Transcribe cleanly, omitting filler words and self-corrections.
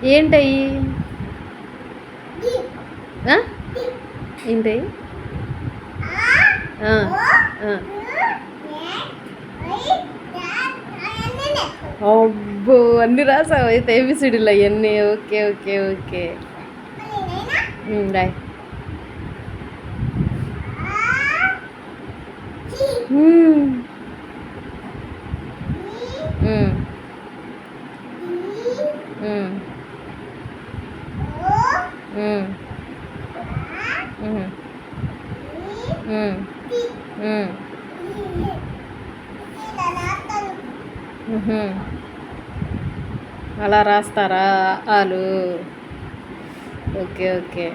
ఏంటయి? ఏంటయి? అబ్బో, అన్నీ రాసావు అయితే ఏబిసిడీలు అవన్నీ. Okay okay okay. రాయ్. అలా రాస్తారా ఆలు? Okay okay.